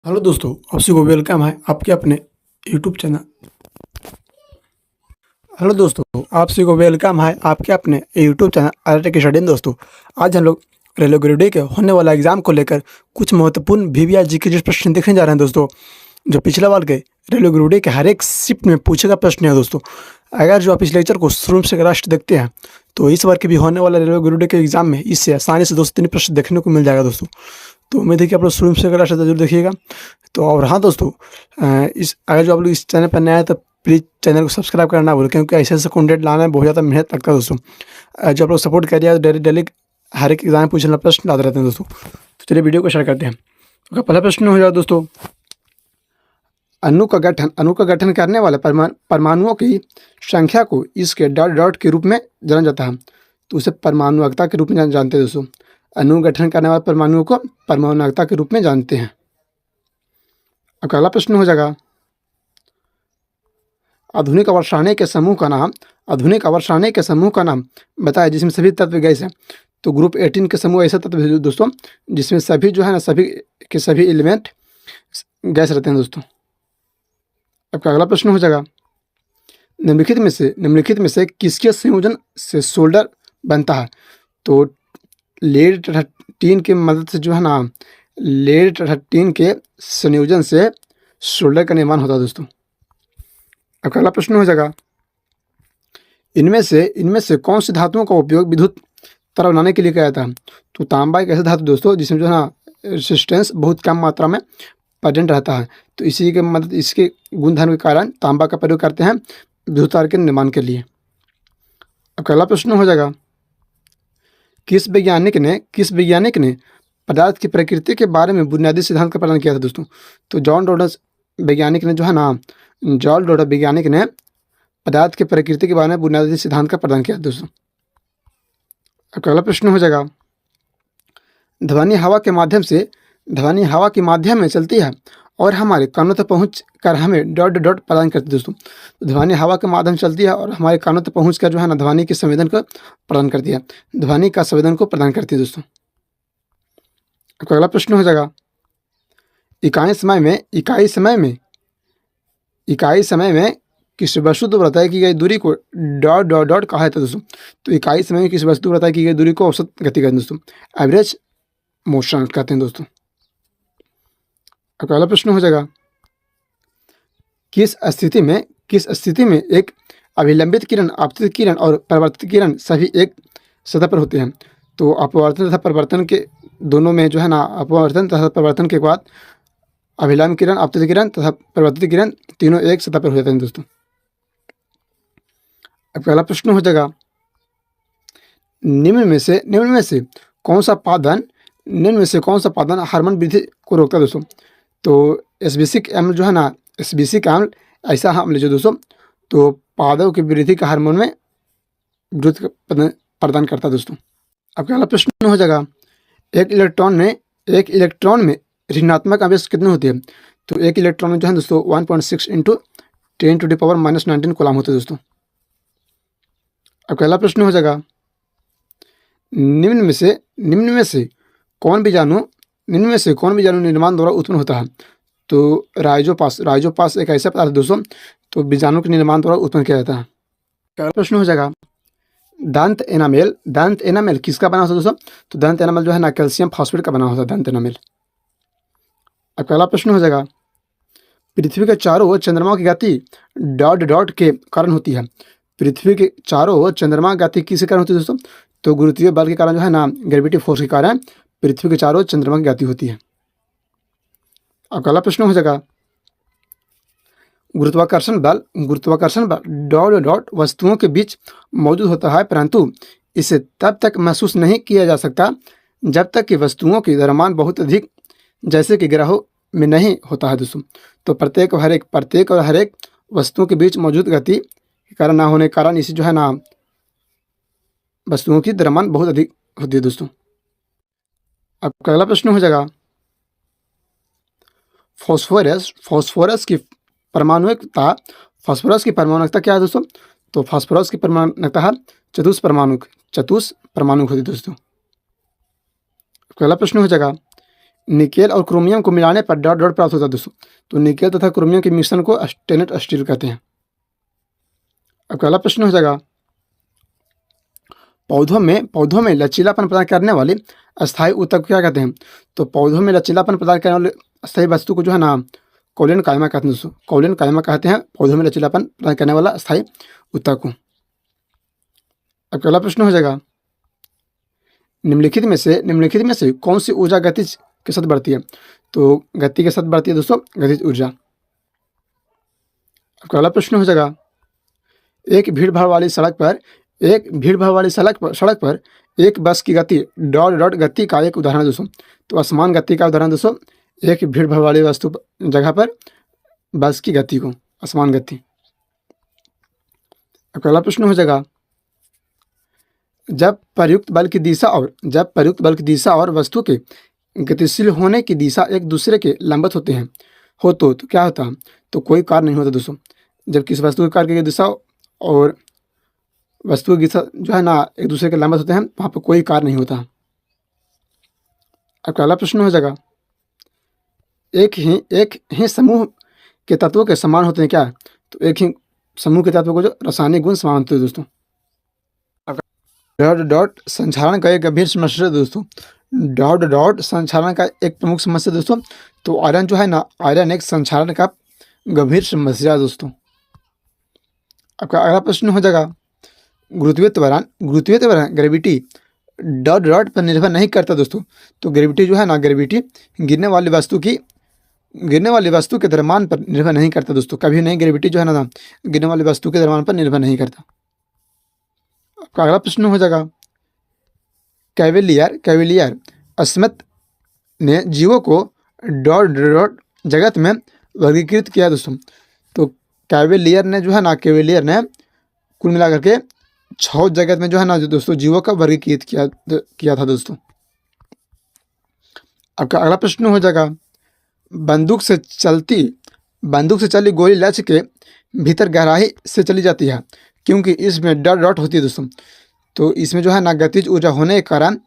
Hello दोस्तों, आप सभी को वेलकम है आपके अपने यूट्यूब चैनल। हेलो दोस्तों, आप सभी को वेलकम है आपके अपने यूट्यूब चैनल आरटी की स्टडी में। दोस्तों, आज हम लोग रेलवे ग्रुप डी के होने वाला एग्जाम को लेकर कुछ महत्वपूर्ण वीवीआर जी के जो प्रश्न देखने जा रहे हैं दोस्तों, जो पिछले बार के रेलवे ग्रुप डी के हर एक शिफ्ट में पूछे गए प्रश्न है दोस्तों। अगर जो आप इस लेक्चर को शुरू से लास्ट देखते हैं तो इस बार के भी होने वाला रेलवे ग्रुप डी के एग्जाम में इससे आसानी से 2 से 3 प्रश्न देखने को मिल जाएगा दोस्तों। तो उम्मीद है कि आप लोग शुरू से लास्ट जरूर देखिएगा। तो और हाँ दोस्तों, इस अगर जो आप लोग इस चैनल पर नया है तो प्लीज़ चैनल को सब्सक्राइब करना ना भूलें, क्योंकि ऐसे ऐसे कंटेंट लाना में बहुत ज़्यादा मेहनत लगता है दोस्तों। जो आप लोग सपोर्ट करिए, डेली डेली हर एक एग्जाम पूछने वाला प्रश्न लाते रहते हैं दोस्तों। तो चलिए वीडियो को शेयर करते हैं। तो पहला प्रश्न हो जाए दोस्तों, अणु का गठन करने वाले परमाणुओं की संख्या को इसके डॉट डॉट के रूप में जाना जाता है। तो उसे परमाणुकता के रूप में जानते हैं दोस्तों। अणु गठन करने वाले परमाणुओं को परमाणुकता के रूप में जानते हैं। अब अगला प्रश्न हो जाएगा, आधुनिक आवर्तसारणी के समूह का नाम बताया जिसमें सभी तत्व गैस हैं। तो ग्रुप 18 के समूह ऐसा तत्व है दोस्तों जिसमें सभी जो है ना सभी के सभी एलिमेंट गैस रहते हैं दोस्तों। अब अगला प्रश्न हो जाएगा, निम्नलिखित में से किसके संयोजन से सोल्डर बनता है। तो लेड तथा टीन की मदद से जो है ना लेड तथा टीन के संयोजन से सोल्डर का निर्माण होता है दोस्तों। अब अगला प्रश्न हो जाएगा, इनमें से कौन सी धातुओं का उपयोग विद्युत तार बनाने के लिए किया जाता है। तो तांबा एक ऐसा धातु दोस्तों जिसमें जो है ना रेजिस्टेंस बहुत कम मात्रा में प्रेजेंट रहता है। तो इसी के मदद इसके गुणधर्म के कारण तांबा का प्रयोग करते हैं विद्युत तार के निर्माण के लिए। अब अगला प्रश्न हो जाएगा, किस वैज्ञानिक ने पदार्थ की प्रकृति के बारे में बुनियादी सिद्धांत का प्रदान किया था दोस्तों। तो जॉन डॉल्टन वैज्ञानिक ने पदार्थ की प्रकृति के बारे में बुनियादी सिद्धांत का प्रदान किया दोस्तों। अगला प्रश्न हो जाएगा, ध्वनि हवा के माध्यम में चलती है और हमारे कानों तक पहुँच कर हमें डॉट डॉट प्रदान करती है दोस्तों। ध्वनि हवा के माध्यम चलती है और हमारे कानों तक पहुँच कर जो है ना ध्वनि के संवेदन को प्रदान करती है, ध्वनि का संवेदन को प्रदान करती है दोस्तों। अगला प्रश्न हो जाएगा, इकाई समय में किस वस्तु द्वारा तय की गई दूरी को डॉट डॉट डॉट कहा जाता है दोस्तों। तो इकाई समय में किस वस्तु द्वारा तय की गई दूरी को औसत गति कहते हैं दोस्तों, एवरेज मोशन कहते हैं दोस्तों। अगला प्रश्न हो जाएगा, किस स्थिति में एक अभिलंबित किरण, आपतित किरण और परावर्तित किरण सभी एक सतह पर होते हैं। तो अपवर्तन तथा परिवर्तन के दोनों में जो है ना अपवर्तन तथा परिवर्तन के बाद अभिलंब किरण, आपतित किरण तथा परिवर्तित किरण तीनों एक सतह पर हो जाते हैं दोस्तों। अब पहला प्रश्न हो जाएगा, निम्न में से कौन सा पादन हार्मोन वृद्धि को रोकता है दोस्तों। तो एस्बेसिक अम्ल जो है ना एस्बेसिक अम्ल ऐसा अम्ल जो दोस्तों तो पादों की वृद्धि का हार्मोन में वृद्धि प्रदान करता है दोस्तों। अब अगला प्रश्न हो जाएगा, एक इलेक्ट्रॉन में ऋणात्मक आवेश कितने होती है। तो एक इलेक्ट्रॉन में जो है दोस्तों 1.6 × 10⁻⁻19 कूलम होते हैं दोस्तों। अब अगला प्रश्न हो जाएगा, निम्न में से कौन बीजाणु निर्माण द्वारा उत्पन्न होता है। तो राइजोपास एक ऐसा पदार्थ दोस्तों तो बीजाणु के निर्माण द्वारा उत्पन्न किया जाता है। अगला प्रश्न हो जाएगा, दंत एनामेल किसका बना होता है दोस्तों। तो दंत एनामेल जो है ना कैल्शियम फॉस्फेट का बना होता है दंत एनामेल। अब अगला प्रश्न हो जाएगा, पृथ्वी के चारों ओर चंद्रमा की गति डॉट डॉट के कारण होती है। पृथ्वी के चारों ओर चंद्रमा की गति किसके कारण होती है दोस्तों। तो गुरुत्वीय बल के कारण जो है ना ग्रेविटी फोर्स के कारण पृथ्वी के चारों ओर चंद्रमा की गति होती है। अब अगला प्रश्न हो जाएगा, गुरुत्वाकर्षण बल डॉट डॉट वस्तुओं के बीच मौजूद होता है, परंतु इसे तब तक महसूस नहीं किया जा सकता जब तक कि वस्तुओं की द्रव्यमान बहुत अधिक जैसे कि ग्रहों में नहीं होता है दोस्तों। तो प्रत्येक और हर एक वस्तुओं के बीच मौजूद गति के कारण ना होने के कारण इसे जो है ना वस्तुओं की द्रव्यमान बहुत अधिक होती है दोस्तों। अब अगला प्रश्न हो जाएगा, फास्फोरस की परमाणुकता क्या है दोस्तों। तो फास्फोरस की परमाणुकता है चतुष्परमाणुक होती है दोस्तों। अगला प्रश्न हो जाएगा, निकेल और क्रोमियम को मिलाने पर डॉट डॉट प्राप्त होता है दोस्तों। तो निकेल तथा क्रोमियम के मिश्रण को स्टेनलेस स्टील कहते हैं। अब अगला प्रश्न हो जाएगा, पौधों में लचीलापन प्रदान करने वाले अस्थायी ऊतक को क्या कहते हैं? तो पौधों में लचीलापन प्रदान करने वाले अस्थायी वस्तु को जो है ना कॉलन कायमा कहते हैं दोस्तों। कॉलन कायमा कहते हैं पौधों में लचीलापन प्रदान करने वाला अस्थायी ऊतक को। अब अगला प्रश्न हो जाएगा, निम्नलिखित में से कौन सी ऊर्जा गतिज के साथ बढ़ती है? तो गति के साथ बढ़ती है दोस्तों गतिज ऊर्जा। अब अगला प्रश्न हो जाएगा, एक भीड़ भाड़ वाली सड़क पर एक बस की गति डॉट डॉट गति का एक उदाहरण है दोस्तों। तो असमान गति का उदाहरण दोस्तों एक भीड़ भाड़ वाली जगह पर बस की गति को असमान गति। अब अगला प्रश्न हो जाएगा, जब प्रयुक्त बल की दिशा और वस्तु के गतिशील होने की दिशा एक दूसरे के लंबवत होते हैं तो क्या होता है? तो कोई कार्य नहीं होता दोस्तों। जब किसी वस्तु के कार्य की दिशा और वस्तु की दिशा जो है ना एक दूसरे के लंबवत होते हैं, वहाँ पर कोई कार्य नहीं होता। अब अगला प्रश्न हो जाएगा, एक ही समूह के तत्वों के समान होते हैं क्या? तो एक ही समूह के तत्वों को जो रासायनिक गुण समान होते हैं दोस्तों। डॉट डॉट संक्षारण का एक गंभीर समस्या है दोस्तों। डॉट डॉट संक्षारण का एक प्रमुख समस्या दोस्तों। तो आयरन जो है ना आयरन एक संक्षारण का गंभीर समस्या है दोस्तों। आपका अगला प्रश्न हो जाएगा, गुरुत्वीय त्वरण ग्रेविटी डॉट डॉट पर निर्भर नहीं करता दोस्तों। तो ग्रेविटी जो है ना ग्रेविटी गिरने वाली वस्तु के द्रव्यमान पर निर्भर नहीं करता दोस्तों। कभी नहीं ग्रेविटी जो है ना गिरने वाली वस्तु के द्रव्यमान पर निर्भर नहीं करता। आपका अगला प्रश्न हो जाएगा, कैवेलियर स्मिथ ने जीवों को डॉट डॉट जगत में वर्गीकृत किया दोस्तों। तो कैवेलियर ने कुल मिलाकर के 6 जगत में जो है ना जो दोस्तों जीवों का वर्गीकृत किया था दोस्तों। आपका अगला प्रश्न हो जाएगा, बंदूक से चली गोली लक्ष्य के भीतर गहराई से चली जाती है क्योंकि इसमें डॉट डॉट होती है दोस्तों। तो इसमें जो है ना गतिज ऊर्जा होने के कारण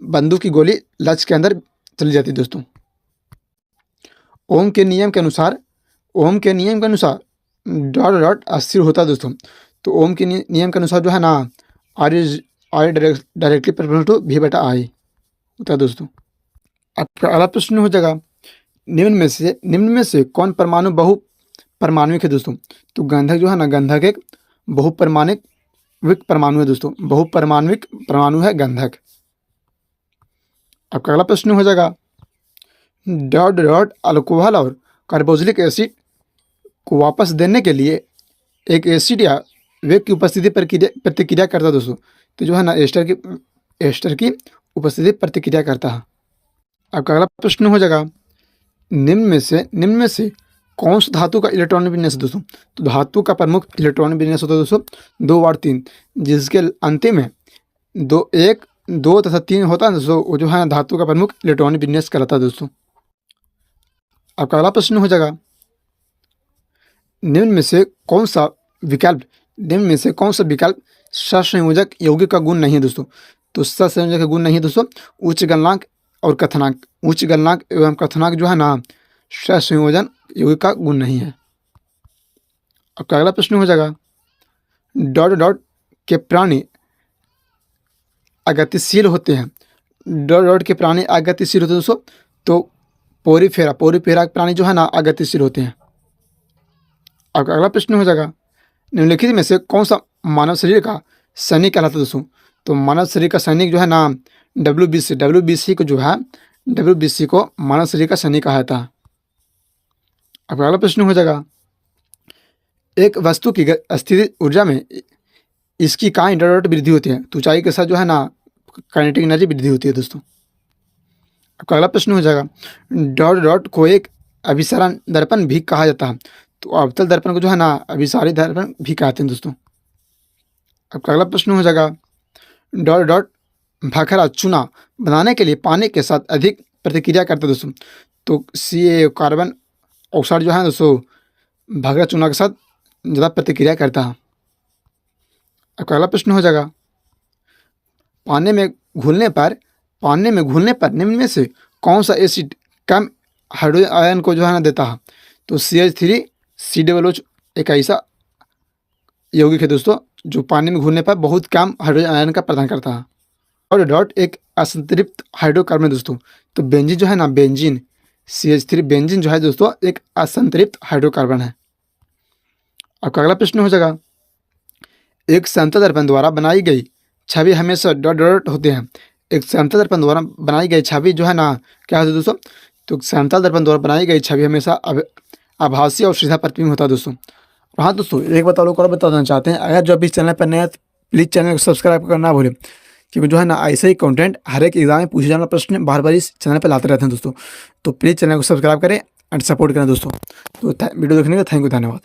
बंदूक की गोली लक्ष्य के अंदर चली जाती है दोस्तों। ओम के नियम के अनुसार डॉट डॉट अस्थिर होता है दोस्तों। तो ओम के नियम के अनुसार जो है ना R directly proportional to V बटा I होता है दोस्तों। आपका अगला प्रश्न हो जाएगा, निम्न में से कौन परमाणु बहुपरमाणुक है दोस्तों? तो गंधक जो है ना गंधक एक बहुपरमाणुक परमाणु है दोस्तों। बहुपरमाणुक परमाणु है गंधक। आपका अगला प्रश्न हो जाएगा, डॉट डॉट अल्कोहल और कार्बोक्सिलिक एसिड को वापस देने के लिए एक एसिड या वेग की उपस्थिति पर प्रतिक्रिया करता है दोस्तों। तो जो है ना एस्टर की उपस्थिति प्रतिक्रिया करता है। आपका अगला प्रश्न हो जाएगा, निम्न में से कौन सा धातु का इलेक्ट्रॉनिक विन्यास है दोस्तों? तो धातु का प्रमुख इलेक्ट्रॉनिक विन्यास होता है दोस्तों 2 और 3, जिसके अंतिम में 2 तथा 3 होता है दोस्तों। वो जो है धातु का प्रमुख इलेक्ट्रॉनिक विन्यास कहलाता है दोस्तों। आपका अगला प्रश्न हो जाएगा, निम्न में से कौन सा विकल्प सहसंयोजक यौगिक का गुण नहीं है दोस्तों? तो सहसंयोजक का गुण नहीं है दोस्तों उच्च गलनांक एवं कथनांक जो है ना सहसंयोजन यौगिक का गुण नहीं है। आपका अगला प्रश्न हो जाएगा, डॉट डॉट के प्राणी अगतिशील होते हैं। डॉट डॉट के प्राणी अगतिशील होते हैं दोस्तों। तो पोरीफेरा प्राणी जो है ना अगतिशील होते हैं। आपका अगला प्रश्न हो जाएगा, निम्नलिखित में से कौन सा मानव शरीर का सैनिक कहलाता है दोस्तों? तो मानव शरीर का सैनिक जो है ना WBC को मानव शरीर का सैनिक कहा जाता है। अब अगला प्रश्न हो जाएगा, एक वस्तु की स्थिति ऊर्जा में इसकी कहाँ डॉट वृद्धि होती है? तो ऊंचाई के साथ जो है ना काइनेटिक एनर्जी वृद्धि होती है दोस्तों। आपका अगला प्रश्न हो जाएगा, डॉट डॉट को एक अभिसरण दर्पण भी कहा जाता है। तो अवतल दर्पण को जो है ना अभिसारी दर्पण भी कहते हैं दोस्तों। आपका अगला प्रश्न हो जाएगा, डॉट डॉट भाखरा चूना बनाने के लिए पानी के साथ अधिक प्रतिक्रिया करता है दोस्तों। तो CaO कार्बन ऑक्साइड जो है दोस्तों भाखरा चूना के साथ ज़्यादा प्रतिक्रिया करता है। आपका अगला प्रश्न हो जाएगा, पानी में घुलने पर निम्न में से कौन सा एसिड कम हाइड्रोजन आयन को जो है ना देता है। तो CH3COOH एक ऐसा यौगिक है दोस्तों जो पानी में घुलने पर बहुत कम हाइड्रोजन आयन का प्रदान करता है। और डॉट एक असंतृप्त हाइड्रोकार्बन है दोस्तों। तो बेंजीन जो है ना, बेंजीन CH3 बेंजीन जो है दोस्तों एक असंतृप्त हाइड्रोकार्बन है। आपका अगला प्रश्न हो जाएगा, एक समतल दर्पण द्वारा बनाई गई छवि हमेशा डॉट डॉट होते हैं। एक समतल दर्पण द्वारा बनाई गई छवि जो है ना क्या होती है दोस्तों, तो समतल दर्पण द्वारा बनाई गई छवि हमेशा आभासी और सीधा प्रतिबिंब होता है दोस्तों। हाँ दोस्तों, एक बात और बताना चाहते हैं, अगर जो अभी इस चैनल पर नया प्लीज़ चैनल को सब्सक्राइब करना ना भूलें, क्योंकि जो है ना ऐसे ही कंटेंट हर एक एग्जाम में पूछे जाने वाला प्रश्न बार बार इस चैनल पर लाते रहते हैं दोस्तों। तो प्लीज़ चैनल को सब्सक्राइब करें एंड सपोर्ट करें दोस्तों। तो वीडियो देखने का थैंक यू, धन्यवाद।